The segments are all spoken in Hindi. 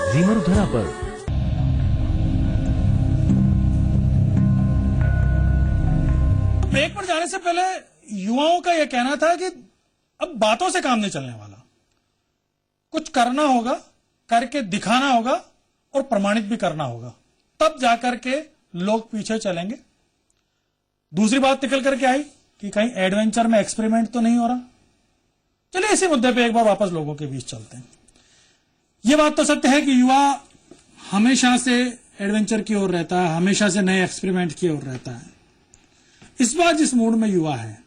जी मरुधरा पर। ब्रेक पर जाने से पहले युवाओं का यह कहना था कि अब बातों से काम नहीं चलने वाला, कुछ करना होगा, करके दिखाना होगा और प्रमाणित भी करना होगा, तब जाकर के लोग पीछे चलेंगे। दूसरी बात निकल करके आई कि कहीं एडवेंचर में एक्सपेरिमेंट तो नहीं हो रहा। चलिए इसी मुद्दे पे एक बार वापस लोगों के बीच चलते हैं। यह बात तो सत्य है कि युवा हमेशा से एडवेंचर की ओर रहता है, हमेशा से नए एक्सपेरिमेंट की ओर रहता है। इस बार जिस मूड में युवा है,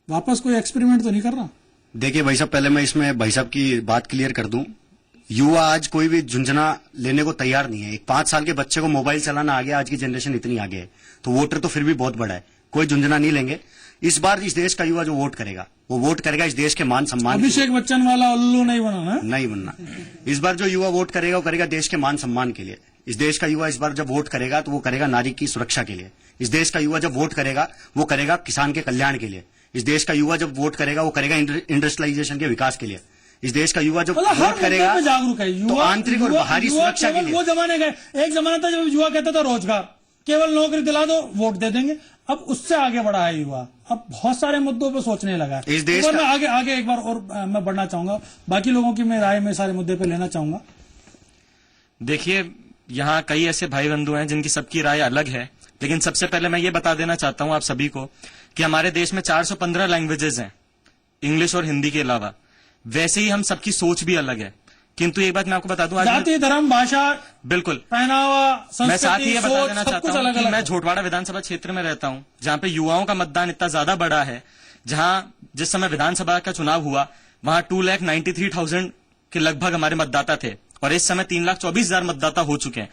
वापस कोई एक्सपेरिमेंट तो नहीं कर रहा। देखिए भाई साहब, पहले मैं इसमें भाई साहब की बात क्लियर कर दूं। युवा आज कोई भी झुंझुना लेने को तैयार नहीं है। एक 5 साल के बच्चे को मोबाइल चलाना आ गया, आज की जनरेशन इतनी आगे है, तो वोटर तो फिर भी बहुत बड़ा है, कोई झुंझुना नहीं लेंगे। इस बार इस देश का युवा जो वोट करेगा, वो वोट करेगा इस देश के मान सम्मान। अभिषेक बच्चन वाला उल्लू नहीं बनाना, नहीं बनना। इस बार जो युवा वोट करेगा वो करेगा देश के मान सम्मान के लिए। इस देश का युवा इस बार जब वोट करेगा तो वो करेगा नारी की सुरक्षा के लिए। इस देश का युवा जब वोट करेगा वो करेगा किसान के कल्याण के लिए। इस देश का युवा जब वोट करेगा वो करेगा इंडस्ट्रियलाइजेशन के विकास के लिए। इस देश का युवा जब वोट करेगा जागरूक है, तो आंतरिक और बाहरी सुरक्षा के लिए। वो जमाने गए, एक जमाना था जब युवा कहता था रोजगार, केवल नौकरी दिला दो वोट दे देंगे। अब उससे आगे बढ़ा है युवा, अब बहुत सारे मुद्दों पर सोचने लगा है। इस देश मैं आगे एक बार और मैं बढ़ना चाहूंगा, बाकी लोगों की मैं राय में सारे मुद्दे पे लेना चाहूंगा। देखिए, यहाँ कई ऐसे भाई बंधु हैं जिनकी सबकी राय अलग है, लेकिन सबसे पहले मैं ये बता देना चाहता हूँ आप सभी को कि हमारे देश में 415 लैंग्वेजेस हैं, इंग्लिश और हिंदी के अलावा। वैसे ही हम सबकी सोच भी अलग है, किंतु एक बात मैं आपको बता दूं, जाति, धर्म, भाषा, बिल्कुल पहनावा, मैं साथ ही ये बता सोच, देना सब चाहता कुछ हूँ अलग कि अलग मैं है। झोटवाड़ा विधानसभा क्षेत्र में रहता हूँ, जहाँ पे युवाओं का मतदान इतना ज्यादा बड़ा है। जहाँ जिस समय विधानसभा का चुनाव हुआ वहां 2,93,000 के लगभग हमारे मतदाता थे, और इस समय 3,24,000 मतदाता हो चुके हैं।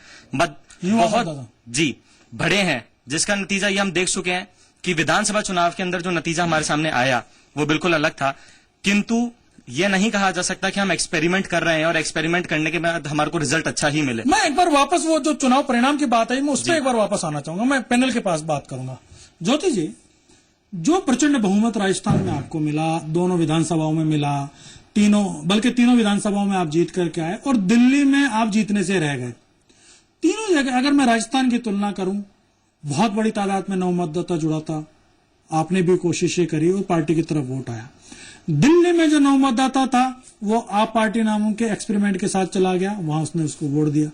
बहुत जी बड़े हैं, जिसका नतीजा ये हम देख चुके हैं कि विधानसभा चुनाव के अंदर जो नतीजा हमारे सामने आया वो बिल्कुल अलग था। किंतु ये नहीं कहा जा सकता कि हम एक्सपेरिमेंट कर रहे हैं और एक्सपेरिमेंट करने के बाद हमारे को रिजल्ट अच्छा ही मिले। मैं एक बार वापस वो जो चुनाव परिणाम की बात आई, मैं उस पर एक बार वापस आना चाहूंगा। मैं पैनल के पास बात करूंगा। ज्योति जी, जो प्रचंड बहुमत राजस्थान में आपको मिला, दोनों विधानसभाओं में मिला, बल्कि तीनों विधानसभाओं में आप जीत करके आए, और दिल्ली में आप जीतने से रह गए। तीनों जगह अगर मैं राजस्थान की तुलना करूं, बहुत बड़ी तादाद में नव मतदाता जुड़ा था, आपने भी कोशिशें करी और पार्टी की तरफ वोट आया। दिल्ली में जो नव मतदाता था वो आप पार्टी नामों के एक्सपेरिमेंट के साथ चला गया, वहां उसने उसको वोट दिया।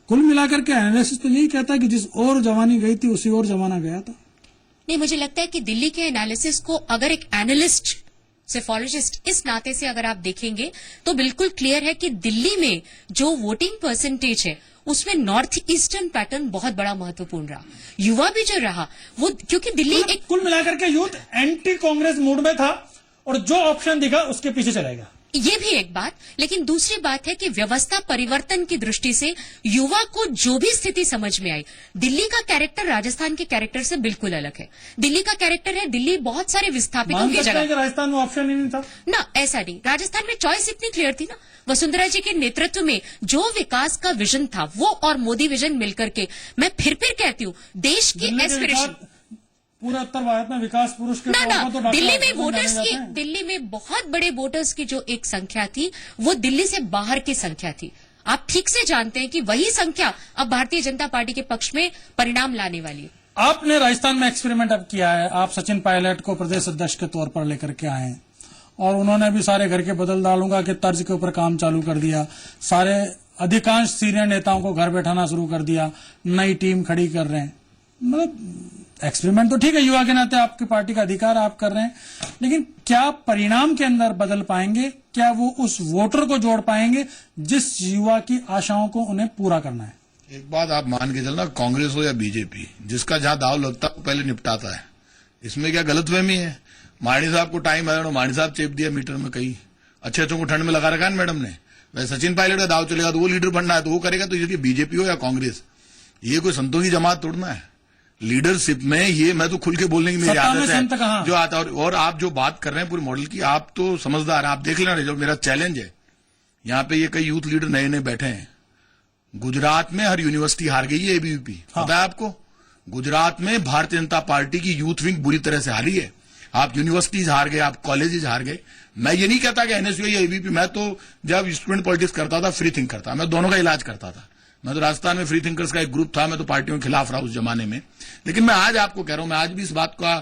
कुल मिलाकर के एनालिसिस तो यही कहता है कि जिस और जवानी गई थी उसी और जमाना गया था। नहीं, मुझे लगता है कि दिल्ली के एनालिसिस को अगर एक एनालिस्ट, सेफोलॉजिस्ट इस नाते से अगर आप देखेंगे तो बिल्कुल क्लियर है कि दिल्ली में जो वोटिंग परसेंटेज है उसमें नॉर्थ ईस्टर्न पैटर्न बहुत बड़ा महत्वपूर्ण रहा। युवा भी जो रहा वो, क्योंकि दिल्ली एक कुल मिलाकर के यूथ एंटी कांग्रेस मूड में था और जो ऑप्शन दिखा उसके पीछे चलेगा। ये भी एक बात, लेकिन दूसरी बात है कि व्यवस्था परिवर्तन की दृष्टि से युवा को जो भी स्थिति समझ में आई, दिल्ली का कैरेक्टर राजस्थान के कैरेक्टर से बिल्कुल अलग है। दिल्ली का कैरेक्टर है, दिल्ली बहुत सारे विस्थापितों की जगह, राजस्थान में ऑप्शन ही नहीं था ना, ऐसा नहीं। राजस्थान में चॉइस इतनी क्लियर थी ना, वसुंधरा जी के नेतृत्व में जो विकास का विजन था वो और मोदी विजन मिलकर के, मैं फिर कहती हूँ, देश की एस्पिरेशन पूरा उत्तर भारत में विकास पुरुष के ना तो दिल्ली में वोटर्स की, दिल्ली में बहुत बड़े वोटर्स की जो एक संख्या थी वो दिल्ली से बाहर की संख्या थी। आप ठीक से जानते हैं कि वही संख्या अब भारतीय जनता पार्टी के पक्ष में परिणाम लाने वाली है। आपने राजस्थान में एक्सपेरिमेंट अब किया है, आप सचिन पायलट को प्रदेश अध्यक्ष के तौर पर लेकर के आए हैं, और उन्होंने भी सारे घर के बदल डालूंगा के तर्ज के ऊपर काम चालू कर दिया। सारे अधिकांश सीनियर नेताओं को घर बैठाना शुरू कर दिया, नई टीम खड़ी कर रहे हैं। मतलब एक्सपेरिमेंट तो ठीक है, युवा के नाते आपकी पार्टी का अधिकार आप कर रहे हैं, लेकिन क्या परिणाम के अंदर बदल पाएंगे? क्या वो उस वोटर को जोड़ पाएंगे जिस युवा की आशाओं को उन्हें पूरा करना है? एक बात आप मान के चलना, कांग्रेस हो या बीजेपी, जिसका जहां दाव लगता है वो पहले निपटाता है। इसमें क्या गलतफहमी है? माणी साहब को टाइम आया, माणी साहब चेप दिया मीटर में, कई अच्छे को ठंड में लगा रखा है मैडम ने। वैसे सचिन पायलट का दाव चलेगा तो वो लीडर बनना है तो वो करेगा, तो ये बीजेपी हो या कांग्रेस, ये कोई संतों की जमात तोड़ना है। लीडरशिप में ये मैं तो खुल के बोलने की मेरी आदत है जो आता है। और आप जो बात कर रहे हैं पूरे मॉडल की, आप तो समझदार हैं, आप देख लेना। जो मेरा चैलेंज है, यहाँ पे ये कई यूथ लीडर नए नए बैठे हैं। गुजरात में हर यूनिवर्सिटी हार गई है एबीवीपी, पता है आपको? गुजरात में भारतीय जनता पार्टी की यूथ विंग बुरी तरह से हारी है। आप यूनिवर्सिटीज हार गए, आप कॉलेजेस हार गए। मैं ये नहीं कहता कि एनएसयूआई या एबीपी, मैं तो जब स्टूडेंट पॉलिटिक्स करता था फ्री थिंक करता, मैं दोनों का इलाज करता था। मैं तो राजस्थान में फ्री थिंकर्स का एक ग्रुप था, मैं तो पार्टियों के खिलाफ रहा उस जमाने में। लेकिन मैं आज आपको कह रहा हूं, मैं आज भी इस बात का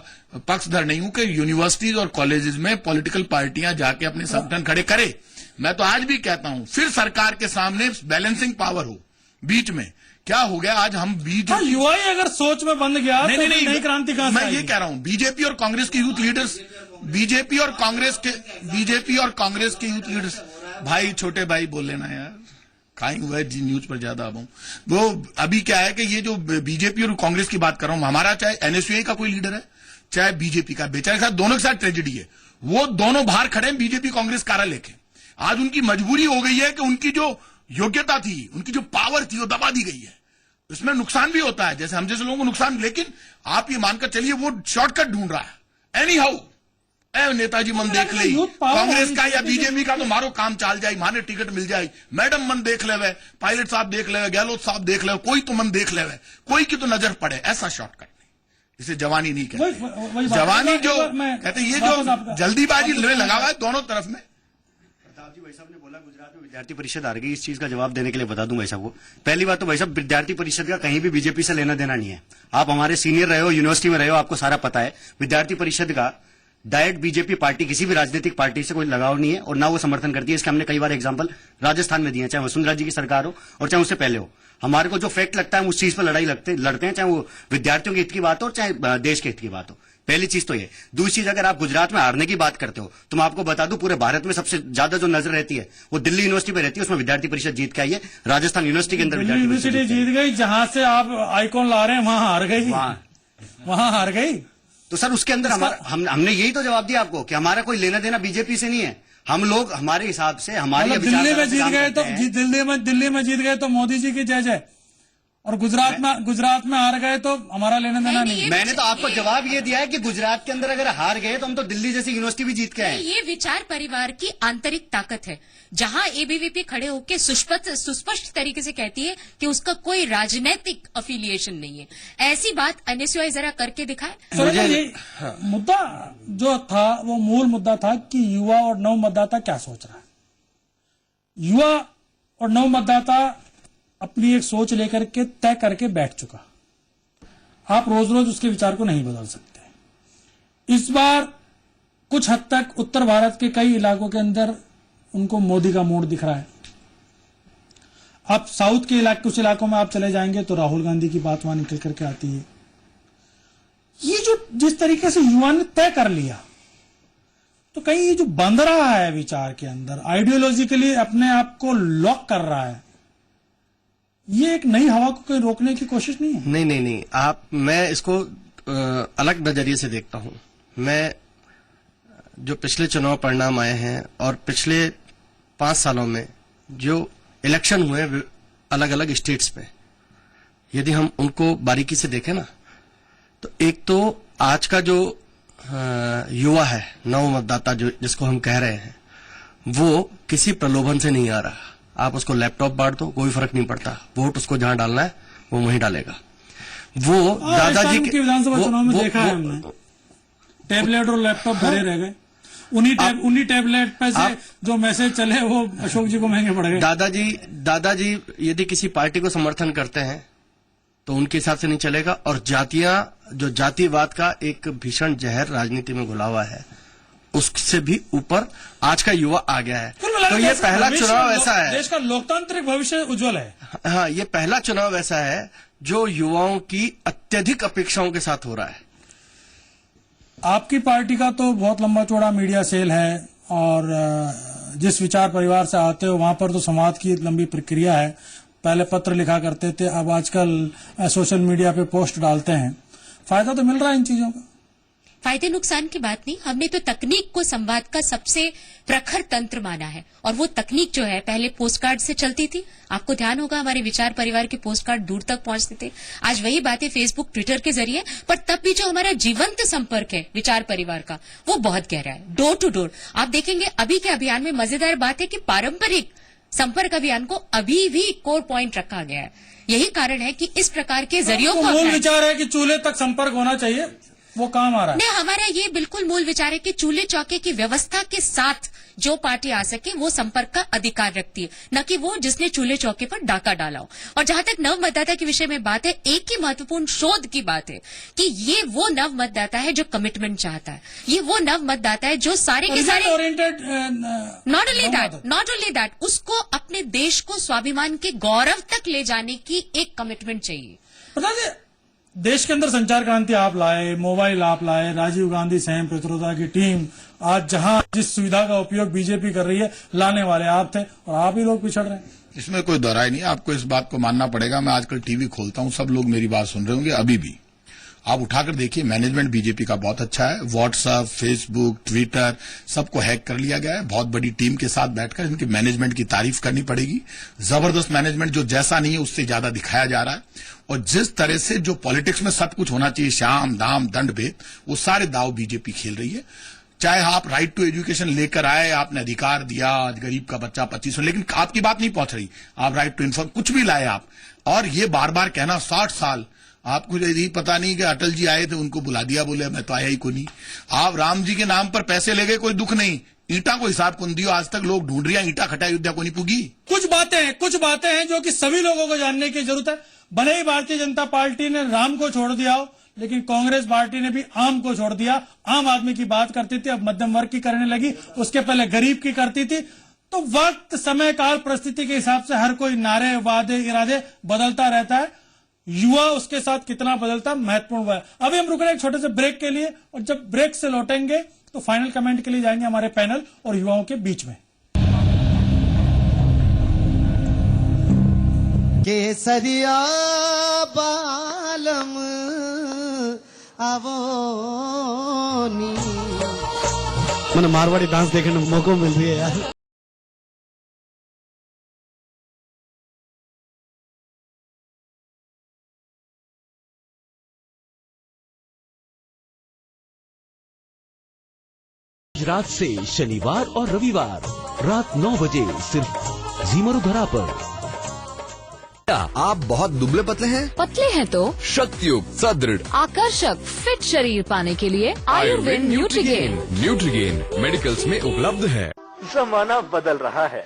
पक्षधर नहीं हूं कि यूनिवर्सिटीज और कॉलेजेस में पॉलिटिकल पार्टियां जाके अपने संगठन खड़े करे। मैं तो आज भी कहता हूं, फिर सरकार के सामने बैलेंसिंग पावर हो बीच में। क्या हो गया आज हम हाँ, युवाई अगर सोच में बंद गया तो नहीं, नई क्रांति कहां से मैं ये आएगी? कह रहा हूं, बीजेपी और कांग्रेस के यूथ लीडर्स, बीजेपी और कांग्रेस के यूथ लीडर्स, भाई छोटे भाई बोल लेना यार, खाई हुआ है जी न्यूज पर ज्यादा अब हूं। वो अभी क्या है कि ये जो बीजेपी और कांग्रेस की बात कर रहा हूं, हमारा चाहे एनएसयूआई का कोई लीडर है, चाहे बीजेपी का, बेचारे के साथ दोनों के साथ ट्रेजेडी है। वो दोनों बाहर खड़े हैं बीजेपी कांग्रेस कार्यालय के। आज उनकी मजबूरी हो गई है कि उनकी जो योग्यता थी, उनकी जो पावर थी, वो दबा दी गई है। इसमें नुकसान भी होता है, जैसे हम जैसे लोगों को नुकसान, लेकिन आप ये मानकर चलिए वो शॉर्टकट ढूंढ रहा है। एनी हाउ नेताजी मन देख ले, कांग्रेस का या बीजेपी का तो मारो काम चाल जाए, मारे टिकट मिल जाए, मैडम मन देख ले, पायलट साहब देख ले, गहलोत साहब देख ले, कोई तो मन देख ले, कोई की तो नजर पड़े, ऐसा शॉर्टकट नहीं। इसे जवानी नहीं कहते। जवानी जो कहते ये जो जल्दीबाजी लगा हुआ है दोनों तरफ में। प्रताप जी, भाई साहब ने बोला गुजरात में विद्यार्थी परिषद हार गई, इस चीज का जवाब देने के लिए बता दूं भाई साहब को। पहली बात तो भाई साहब, विद्यार्थी परिषद का कहीं भी बीजेपी से लेना देना नहीं है। आप हमारे सीनियर रहे हो, यूनिवर्सिटी में रहे हो, आपको सारा पता है। विद्यार्थी परिषद का डायरेक्ट बीजेपी पार्टी, किसी भी राजनीतिक पार्टी से कोई लगाव नहीं है और ना वो समर्थन करती है। इसके हमने कई बार एग्जांपल राजस्थान में दिए, चाहे वसुंधरा जी की सरकार हो और चाहे उससे पहले हो। हमारे को जो फैक्ट लगता है उस चीज पर लड़ाई लड़ते हैं, चाहे वो विद्यार्थियों के हित की बात हो और चाहे देश के हित की बात हो। पहली चीज तो ये। दूसरी चीज, अगर आप गुजरात में हारने की बात करते हो तो मैं आपको बता दूं, पूरे भारत में सबसे ज्यादा जो नजर रहती है वो दिल्ली यूनिवर्सिटी पे रहती है, उसमें विद्यार्थी परिषद जीत के आई है। राजस्थान यूनिवर्सिटी के अंदर दिल्ली यूनिवर्सिटी जीत गई, जहां से आप आइकॉन ला रहे हैं वहां हार गई, वहां हार गई। तो सर उसके अंदर हमने यही तो जवाब दिया आपको कि हमारा कोई लेना देना बीजेपी से नहीं है। हम लोग हमारे हिसाब से हमारी दिल्ली में जीत गए तो दिल्ली में जीत गए तो मोदी जी की जय जय, और गुजरात में हार गए तो हमारा लेना देना नहीं। मैंने तो आपको जवाब ये दिया है कि गुजरात के अंदर अगर हार गए तो हम तो दिल्ली जैसी यूनिवर्सिटी भी जीत के आए। ये विचार परिवार की आंतरिक ताकत है, जहां एबीवीपी खड़े होकर सुस्पष्ट तरीके से कहती है कि उसका कोई राजनीतिक अफिलिएशन नहीं है। ऐसी बात एनएसयूआई जरा करके दिखाए। ये मुद्दा जो था वो मूल मुद्दा था कि युवा और नव मतदाता क्या सोच रहा है। युवा और नव मतदाता अपनी एक सोच लेकर के तय करके बैठ चुका। आप रोज रोज उसके विचार को नहीं बदल सकते। इस बार कुछ हद तक उत्तर भारत के कई इलाकों के अंदर उनको मोदी का मूड दिख रहा है। आप साउथ के कुछ इलाकों में आप चले जाएंगे तो राहुल गांधी की बात वहां निकल करके आती है। ये जो जिस तरीके से युवा ने तय कर लिया, तो कहीं ये जो बंध रहा है विचार के अंदर, आइडियोलॉजिकली अपने आप को लॉक कर रहा है, ये एक नई हवा को कहीं रोकने की कोशिश नहीं है? नहीं, मैं इसको अलग नजरिए से देखता हूं। मैं जो पिछले चुनाव परिणाम आए हैं और पिछले 5 सालों में जो इलेक्शन हुए अलग अलग स्टेट्स में, यदि हम उनको बारीकी से देखें ना, तो एक तो आज का जो युवा है, नव मतदाता जो जिसको हम कह रहे हैं, वो किसी प्रलोभन से नहीं आ रहा। आप उसको लैपटॉप बांट दो, कोई फर्क नहीं पड़ता, वोट उसको जहां डालना है वो वहीं डालेगा। वो दादाजी के विधानसभा चुनाव में देखा है हमने, टैबलेट और लैपटॉप भरे रह गए। उन्हीं टैबलेट पे से जो मैसेज चले वो अशोक जी को महंगे पड़ गए। दादाजी यदि किसी पार्टी को समर्थन करते हैं तो उनके हिसाब से नहीं चलेगा। और जो जातिवाद का एक भीषण जहर राजनीति में घुला हुआ है, उससे भी ऊपर आज का युवा आ गया है। तो ये पहला चुनाव ऐसा है, देश का लोकतांत्रिक भविष्य उज्जवल है। हाँ, ये पहला चुनाव ऐसा है जो युवाओं की अत्यधिक अपेक्षाओं के साथ हो रहा है। आपकी पार्टी का तो बहुत लंबा चौड़ा मीडिया सेल है, और जिस विचार परिवार से आते हो वहां पर तो संवाद की लंबी प्रक्रिया है। पहले पत्र लिखा करते थे, अब आजकल सोशल मीडिया पे पोस्ट डालते हैं। फायदा तो मिल रहा है इन चीजों का। फायदे नुकसान की बात नहीं, हमने तो तकनीक को संवाद का सबसे प्रखर तंत्र माना है। और वो तकनीक जो है पहले पोस्ट कार्ड से चलती थी। आपको ध्यान होगा हमारे विचार परिवार के पोस्ट कार्ड दूर तक पहुंचते थे। आज वही बातें फेसबुक ट्विटर के जरिए, पर तब भी जो हमारा जीवंत संपर्क है विचार परिवार का, वो बहुत गहरा है, डोर टू डोर। आप देखेंगे अभी के अभियान में मजेदार बात है कि पारंपरिक संपर्क अभियान को अभी भी कोर पॉइंट रखा गया है। यही कारण है कि इस प्रकार के जरियों को मूल विचार है कि चूल्हे तक संपर्क होना चाहिए, वो काम आ रहा है। नहीं, हमारा ये बिल्कुल मूल विचार है कि चूल्हे चौके की व्यवस्था के साथ जो पार्टी आ सके वो संपर्क का अधिकार रखती है, न कि वो जिसने चूल्हे चौके पर डाका डाला हो। और जहां तक नव मतदाता के विषय में बात है, एक ही महत्वपूर्ण शोध की बात है कि ये वो नव मतदाता है जो कमिटमेंट चाहता है, ये वो नव मतदाता है जो सारे के सारे ओरिएंटेड, नॉट ओनली दैट, उसको अपने देश को स्वाभिमान के गौरव तक ले जाने की एक कमिटमेंट चाहिए। पता है, देश के अंदर संचार क्रांति आप लाए, मोबाइल आप लाए, राजीव गांधी स्वयं प्रतिरोधा की टीम, आज जहां जिस सुविधा का उपयोग बीजेपी कर रही है, लाने वाले आप थे और आप ही लोग पिछड़ रहे हैं। इसमें कोई दोहराई नहीं, आपको इस बात को मानना पड़ेगा। मैं आजकल टीवी खोलता हूं, सब लोग मेरी बात सुन रहे होंगे। अभी भी आप उठाकर देखिए, मैनेजमेंट बीजेपी का बहुत अच्छा है। व्हाट्सएप, फेसबुक, ट्विटर सबको हैक कर लिया गया है। बहुत बड़ी टीम के साथ बैठकर इनके मैनेजमेंट की तारीफ करनी पड़ेगी। जबरदस्त मैनेजमेंट, जो जैसा नहीं है उससे ज्यादा दिखाया जा रहा है। और जिस तरह से जो पॉलिटिक्स में सब कुछ होना चाहिए, शाम दाम दंड भेद, वो सारे दाव बीजेपी खेल रही है। चाहे आप राइट टू एजुकेशन लेकर आए, आपने अधिकार दिया, आज गरीब का बच्चा 2500, लेकिन आपकी बात नहीं पहुंच रही। आप राइट टू इन्फॉर्म कुछ भी लाए आप, और ये बार बार कहना 60 साल आपको यही पता नहीं कि अटल जी आए थे, उनको बुला दिया, बोले मैं तो आया ही को नहीं। आप राम जी के नाम पर पैसे ले गए, कोई दुख नहीं, ईंटा को हिसाब कौन दियो, आज तक लोग ढूंढ रहे हैं, ईंटा खटा अयोध्या को नहीं पुगी। कुछ बातें हैं जो कि सभी लोगों को जानने की जरूरत है। भले ही भारतीय जनता पार्टी ने राम को छोड़ दिया हो, लेकिन कांग्रेस पार्टी ने भी आम को छोड़ दिया। आम आदमी की बात करती थी, अब मध्यम वर्ग की करने लगी, उसके पहले गरीब की करती थी। तो वक्त, समय, काल, परिस्थिति के हिसाब से हर कोई नारे, वादे, इरादे बदलता रहता है। युवा उसके साथ कितना बदलता, महत्वपूर्ण हुआ है। अभी हम रुक रहे हैं एक छोटे से ब्रेक के लिए, और जब ब्रेक से लौटेंगे तो फाइनल कमेंट के लिए जाएंगे हमारे पैनल और युवाओं के बीच में। केसरिया बालम आवोनी, मैंने मारवाड़ी डांस देखने को मौका मिल रही है यार। रात से शनिवार और रविवार रात 9 बजे सिर्फ जी मरुधरा पर। आप बहुत दुबले पतले हैं? पतले हैं तो शक्तियुक्त, सुदृढ़, आकर्षक, फिट शरीर पाने के लिए आयुर्वेद न्यूट्रीगेन। न्यूट्रीगेन मेडिकल्स में उपलब्ध है। जमाना बदल रहा है,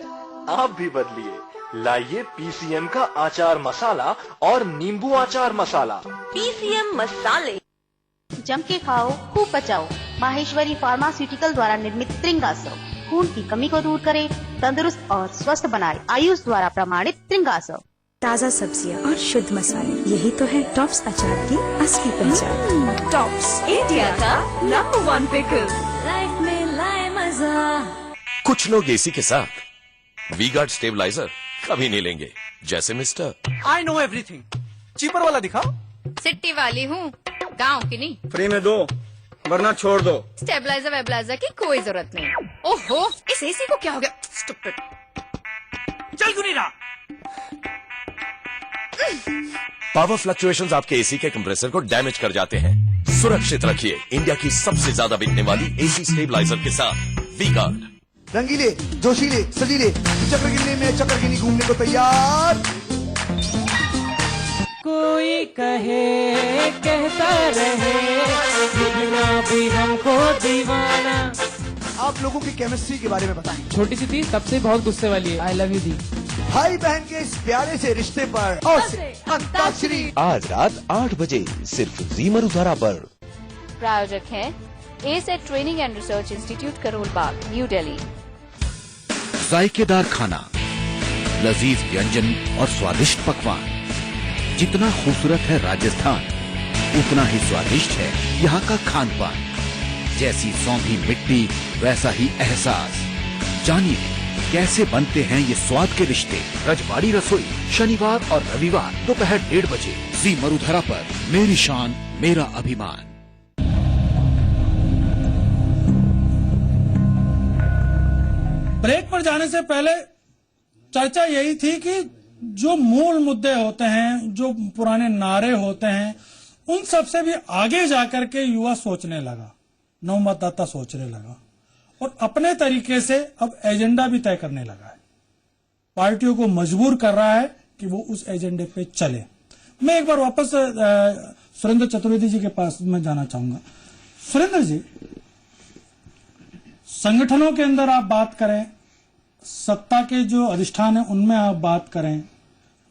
आप भी बदलिए। लाइए पीसीएम का अचार मसाला और नींबू अचार मसाला। पीसीएम मसाले जम के खाओ, खूब बचाओ। माहेश्वरी फार्मास्यूटिकल द्वारा निर्मित त्रिंगासव खून की कमी को दूर करे, तंदुरुस्त और स्वस्थ बनाए। आयुष द्वारा प्रमाणित त्रिंगासव। ताज़ा सब्जियां और शुद्ध मसाले, यही तो है टॉप्स अचार की असली पहचान। टॉप्स इंडिया का नंबर 1 पिकल। लाइफ में लाए मजा। कुछ लोग एसी के साथ वी-गार्ड स्टेबलाइजर कभी नहीं लेंगे, जैसे mister. I know everything. Cheaper वाला दिखाओ। सिटी वाली हूँ, गाँव की नहीं। फ्री में दो वरना छोड़ दो। स्टेबलाइजर वेबलाइजर की कोई जरूरत नहीं। ओहो, इस एसी को क्या हो गया? स्टूपिड। चल क्यों नहीं रहा? पावर फ्लक्चुएशंस आपके एसी के कंप्रेसर को डैमेज कर जाते हैं। सुरक्षित रखिए इंडिया की सबसे ज्यादा बिकने वाली एसी स्टेबलाइजर के साथ वी-गार्ड। रंगीले, जोशीले, सजीले, चक्रगिरी में चक्रगिरी घूमने को तैयार। कोई कहे कहता रहे, लिखना भी हमको दीवाना। आप लोगों की केमिस्ट्री के बारे में बताएं। छोटी सी थी, तब से बहुत गुस्से वाली है। आई लव यू दी। भाई बहन के इस प्यारे से रिश्ते पर और अंताक्षरी आज रात 8 बजे सिर्फ जी मरुधरा पर। प्रायोजक है asset training and research institute, Karol Bagh, new Delhi. जायकेदार खाना, लजीज व्यंजन और स्वादिष्ट पकवान। जितना खूबसूरत है राजस्थान, उतना ही स्वादिष्ट है यहाँ का खान पान। जैसी सौंधी मिट्टी, वैसा ही एहसास। जानिए कैसे बनते हैं ये स्वाद के रिश्ते। रजवाड़ी रसोई, शनिवार और रविवार दोपहर 1:30 बजे जी मरुधरा पर। मेरी शान, मेरा अभिमान। ब्रेक पर जाने से पहले चर्चा यही थी कि जो मूल मुद्दे होते हैं, जो पुराने नारे होते हैं, उन सब से भी आगे जाकर के युवा सोचने लगा, नव मतदाता सोचने लगा और अपने तरीके से अब एजेंडा भी तय करने लगा है। पार्टियों को मजबूर कर रहा है कि वो उस एजेंडे पे चले। मैं एक बार वापस सुरेंद्र चतुर्वेदी जी के पास में जाना चाहूंगा। सुरेंद्र जी, संगठनों के अंदर आप बात करें, सत्ता के जो अधिष्ठान है उनमें आप बात करें,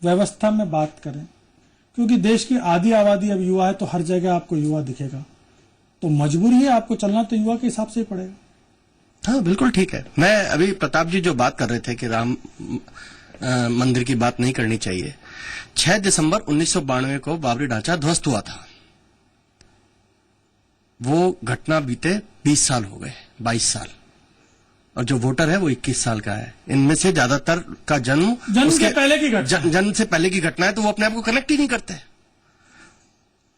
व्यवस्था में बात करें, क्योंकि देश की आधी आबादी अब युवा है, तो हर जगह आपको युवा दिखेगा, तो मजबूरी है आपको चलना तो युवा के हिसाब से ही पड़ेगा। हाँ, बिल्कुल ठीक है। मैं अभी प्रताप जी जो बात कर रहे थे कि राम मंदिर की बात नहीं करनी चाहिए, 6 दिसंबर 1992 को बाबरी ढांचा ध्वस्त हुआ था। वो घटना बीते 20 साल हो गए, 22 साल, और जो वोटर है वो 21 साल का है। इनमें से ज्यादातर का जन्म से पहले की घटना, जन्म से पहले की घटना है, तो वो अपने आप को कनेक्ट ही नहीं करते।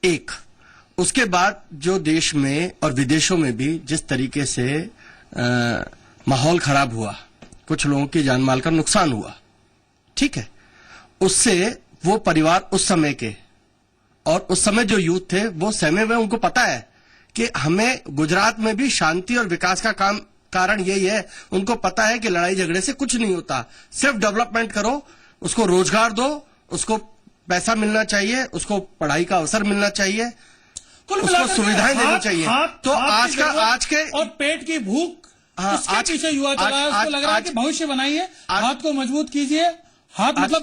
एक, उसके बाद जो देश में और विदेशों में भी जिस तरीके से माहौल खराब हुआ, कुछ लोगों की जान माल का नुकसान हुआ, ठीक है, उससे वो परिवार उस समय के और उस समय जो यूथ थे वो सहमे हुए, उनको पता है कि हमें गुजरात में भी शांति और विकास का कारण यही है। उनको पता है कि लड़ाई झगड़े से कुछ नहीं होता, सिर्फ डेवलपमेंट करो, उसको रोजगार दो, उसको पैसा मिलना चाहिए, उसको पढ़ाई का अवसर मिलना चाहिए, उसको सुविधाएं देनी चाहिए। तो आज के और पेट की भूख, उसके पीछे युवा चला है, उसको लग रहा है कि भविष्य बनाइए, हाथ को मजबूत कीजिए, हाथ मतलब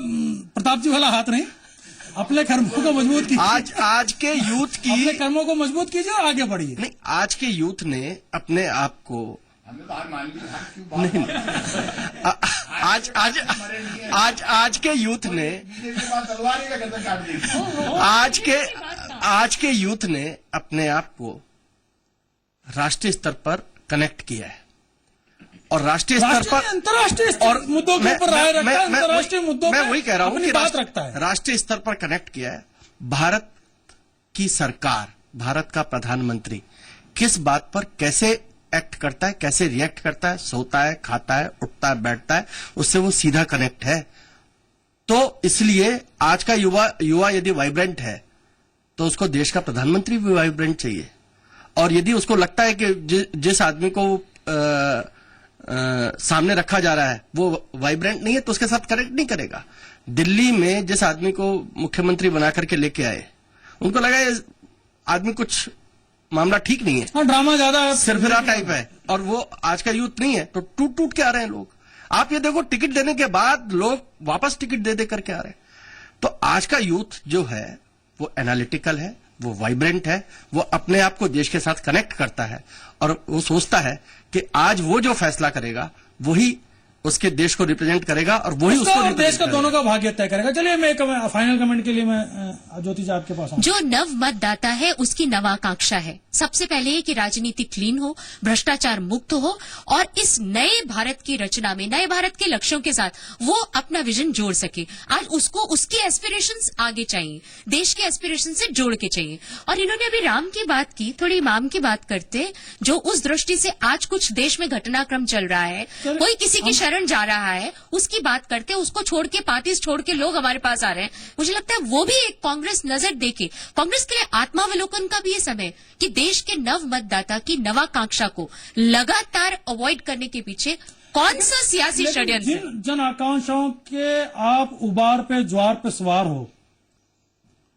प्रताप जी वाला हाथ नहीं, अपने कर्मों को मजबूत कीजिए। आज के यूथ की अपने कर्मों को मजबूत कीजिए और आगे बढ़िए। नहीं, आज के यूथ ने अपने आप को नहीं, आज के यूथ ने आज के यूथ ने अपने आप को राष्ट्रीय स्तर पर कनेक्ट किया है, और राष्ट्रीय स्तर पर अंतर्राष्ट्रीय और मुद्दों के ऊपर राय रखता है, अंतर्राष्ट्रीय मुद्दों मैं वही कह रहा हूं कि बात रखता है, राष्ट्रीय स्तर पर कनेक्ट किया है। भारत की सरकार, भारत का प्रधानमंत्री किस बात पर कैसे एक्ट करता है, कैसे रिएक्ट करता है, सोता है, खाता है, उठता है, बैठता है, उससे वो सीधा कनेक्ट है। तो इसलिए आज का युवा यदि वाइब्रेंट है तो उसको देश का प्रधानमंत्री भी वाइब्रेंट चाहिए, और यदि उसको लगता है कि जिस आदमी को सामने रखा जा रहा है वो वाइब्रेंट नहीं है तो उसके साथ कनेक्ट नहीं करेगा। दिल्ली में जिस आदमी को मुख्यमंत्री बना करके लेके आए, उनको लगा ये आदमी कुछ मामला ठीक नहीं है, ड्रामा ज्यादा है, सिरफिरा टाइप है, और वो आज का यूथ नहीं है, तो टूट टूट के आ रहे हैं लोग। आप ये देखो, टिकट देने के बाद लोग वापस टिकट दे दे करके आ रहे हैं। तो आज का यूथ जो है वो एनालिटिकल है, वो वाइब्रेंट है, वो अपने आप को देश के साथ कनेक्ट करता है, और वो सोचता है कि आज वो जो फैसला करेगा वही उसके देश को रिप्रेजेंट करेगा, और वही उसको देश का दोनों का भाग्य तय करेगा। चलिए, मैं फाइनल कमेंट के लिए मैं ज्योति जी आपके पास आऊं। जो नव मतदाता है उसकी नवाकांक्षा है, सबसे पहले ये कि राजनीति क्लीन हो, भ्रष्टाचार मुक्त हो, और इस नए भारत की रचना में, नए भारत के लक्ष्यों के साथ वो अपना विजन जोड़ सके। आज उसको उसकी एस्पिरेशंस आगे चाहिए, देश के एस्पिरेशन से जोड़ के चाहिए। और इन्होंने अभी राम की बात की, थोड़ी इमाम की बात करते, जो उस दृष्टि से आज कुछ देश में घटनाक्रम चल रहा है, कोई किसी की शरण जा रहा है, उसकी बात करते, उसको छोड़ के, पार्टीज छोड़ के लोग हमारे पास आ रहे हैं। मुझे लगता है वो भी एक कांग्रेस नजर देके, कांग्रेस के लिए आत्मावलोकन का भी ये समय कि देश के नव मतदाता की नवाकांक्षा को लगातार अवॉइड करने के पीछे कौन सा सियासी षड्यंत्र है। जन आकांक्षाओं के आप उबार पे, ज्वार पे सवार हो,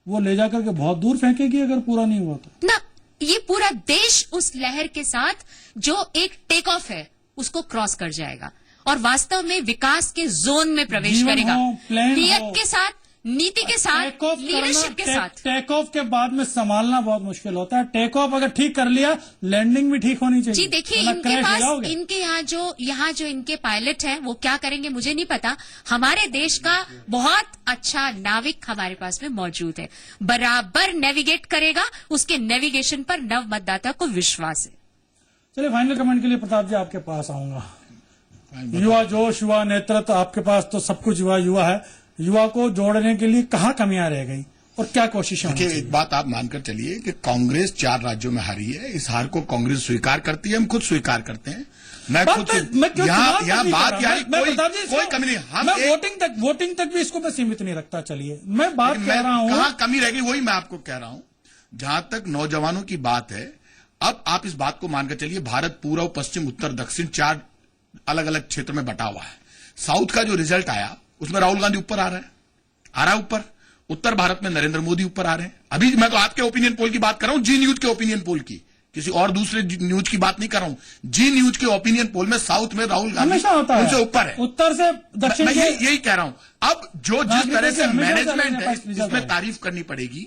वो ले जाकर के बहुत दूर फेंकेगी अगर पूरा नहीं हुआ तो। ना, ये पूरा देश उस लहर के साथ जो एक टेक ऑफ है उसको क्रॉस कर जाएगा और वास्तव में विकास के जोन में प्रवेश करेगा, नियत के साथ, नीति के साथ, लीडरशिप के साथ। टेक ऑफ के बाद में संभालना बहुत मुश्किल होता है। टेक ऑफ अगर ठीक कर लिया, लैंडिंग भी ठीक होनी चाहिए। जी देखिए, इनके पास, इनके यहाँ जो इनके पायलट हैं वो क्या करेंगे मुझे नहीं पता। हमारे देश का बहुत अच्छा नाविक हमारे पास में मौजूद है, बराबर नेविगेट करेगा, उसके नेविगेशन पर नव मतदाता को विश्वास है। चलिए, फाइनल कमेंट के लिए प्रताप जी आपके पास आऊंगा। युवा जोश, युवा नेतृत्व, आपके पास तो सब कुछ युवा है, युवा को जोड़ने के लिए कहाँ कमियां रह गई और क्या कोशिशें? देखिए, एक बात आप मानकर चलिए कि कांग्रेस 4 राज्यों में हारी है। इस हार को कांग्रेस स्वीकार करती है, हम खुद स्वीकार करते हैं। मैं खुद यहाँ बात कोई कमी नहीं, हम वोटिंग तक भी इसको मैं सीमित नहीं रखता। चलिए, मैं बात कह रहा हूँ कहाँ कमी रह गई, वही मैं आपको कह रहा हूँ। जहां तक नौजवानों की बात है, अब आप इस बात को मानकर चलिए, भारत पूर्व, पश्चिम, उत्तर, दक्षिण 4 अलग अलग क्षेत्र में बटा हुआ है। साउथ का जो रिजल्ट आया उसमें राहुल गांधी ऊपर आ रहा है ऊपर। उत्तर भारत में नरेंद्र मोदी ऊपर आ रहे हैं। अभी मैं तो आपके ओपिनियन पोल की बात कर रहा हूं, जी न्यूज के ओपिनियन पोल की, किसी और दूसरे न्यूज की बात नहीं कर रहा हूं। जी न्यूज के ओपिनियन पोल में साउथ में राहुल गांधी हमेशा होता है, उनसे ऊपर है, उत्तर से दक्षिण। मैं यही कह रहा हूं। अब जिस तरह से मैनेजमेंट है, इसमें तारीफ करनी पड़ेगी।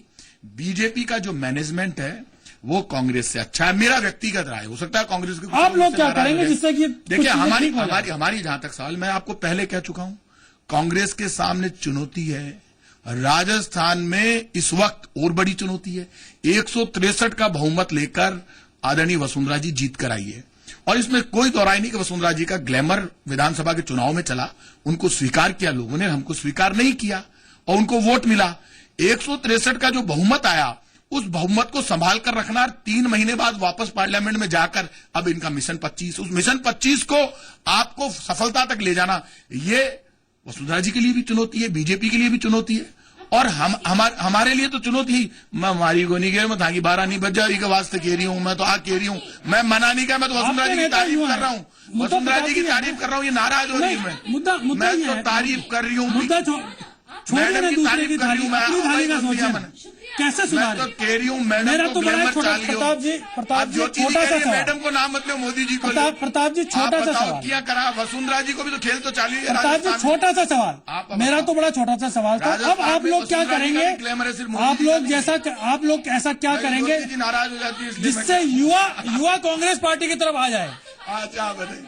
बीजेपी का जो मैनेजमेंट है वो कांग्रेस से अच्छा है, मेरा व्यक्तिगत राय। हो सकता है कांग्रेस के आप लोग क्या करेंगे जिससे कि देखिए हमारी जहां तक सवाल, मैं आपको पहले कह चुका हूं, कांग्रेस के सामने चुनौती है राजस्थान में इस वक्त और बड़ी चुनौती है। 163 का बहुमत लेकर आदरणीय वसुंधरा जी जीत कर आई है, और इसमें कोई दोहराई नहीं कि वसुंधरा जी का ग्लैमर विधानसभा के चुनाव में चला, उनको स्वीकार किया लोगों ने, हमको स्वीकार नहीं किया और उनको वोट मिला। 163 का जो बहुमत आया, उस बहुमत को संभाल कर रखना, 3 महीने बाद वापस पार्लियामेंट में जाकर अब इनका मिशन 25, उस मिशन 25 को आपको सफलता तक ले जाना, ये वसुंधरा जी के लिए भी चुनौती है, बीजेपी के लिए भी चुनौती है, और हमारे लिए तो चुनौती ही। मैं मारी को नहीं कह, मैं थाकी 12 नहीं बज जाए के वास्ते कह रही हूं, मैं तो कह रही हूं, मैं मना नहीं कहा, मैं तो वसुंधरा जी की तारीफ कर रहा हूं, वसुंधरा जी की तारीफ कर रहा हूं। ये नाराज हो रही है, मैं तो तारीफ कर रही हूं, मैडम की तारीफ कर रही हूं, मैं कैसे मैं तो कह रही हूँ मैडम को ग्लैमर चाल रही हूँ। प्रताप जी, जो चीज कह रही है मैडम को नाम मतलब मोदी जी को, प्रताप जी छोटा सा सवाल क्या करा, वसुंधरा जी को भी तो खेल तो चालू है। प्रताप जी छोटा सा सवाल, मेरा तो बड़ा छोटा सा सवाल था। अब आप लोग क्या करेंगे, आप लोग ऐसा क्या करेंगे नाराज हो जाती है जिससे युवा कांग्रेस पार्टी की तरफ आ जाए? अच्छा बताइए,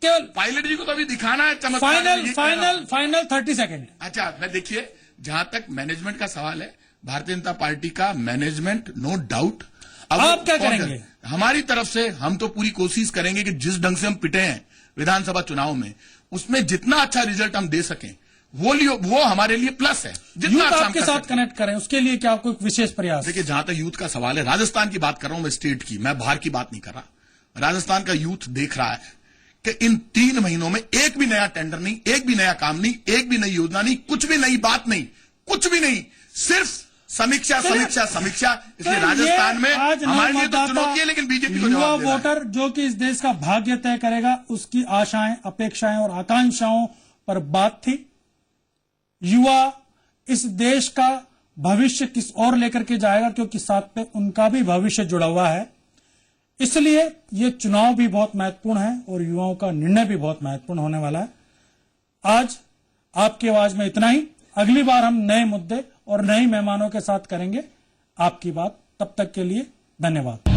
केवल पायलट जी को तो अभी दिखाना है फाइनल 30 सेकेंड। अच्छा मैं देखिए, जहां तक मैनेजमेंट का सवाल है, भारतीय जनता पार्टी का मैनेजमेंट नो डाउट। अब आप क्या करेंगे? हमारी तरफ से हम तो पूरी कोशिश करेंगे कि जिस ढंग से हम पिटे हैं विधानसभा चुनाव में, उसमें जितना अच्छा रिजल्ट हम दे सकें वो हमारे लिए प्लस है। जितना अच्छा आपके साथ कनेक्ट करें, उसके लिए क्या कोई विशेष प्रयास? देखिए, जहां तक यूथ का सवाल है, राजस्थान की बात कर रहा हूं मैं, स्टेट की, मैं बाहर की बात नहीं कर रहा। राजस्थान का यूथ देख रहा है कि इन 3 महीनों में एक भी नया टेंडर नहीं, एक भी नया काम नहीं, एक भी नई योजना नहीं, कुछ भी नई बात नहीं, कुछ भी नहीं, सिर्फ समीक्षा। इसलिए राजस्थान में हमारे लिए तो चुनौती है, लेकिन बीजेपी को युवा जवाब देना है। वोटर जो कि इस देश का भाग्य तय करेगा, उसकी आशाएं, अपेक्षाएं और आकांक्षाओं पर बात थी। युवा इस देश का भविष्य किस ओर लेकर के जाएगा, क्योंकि साथ पे उनका भी भविष्य जुड़ा हुआ है। इसलिए ये चुनाव भी बहुत महत्वपूर्ण है और युवाओं का निर्णय भी बहुत महत्वपूर्ण होने वाला है। आज आपकी आवाज में इतना ही। अगली बार हम नए मुद्दे और नए मेहमानों के साथ करेंगे आपकी बात। तब तक के लिए धन्यवाद।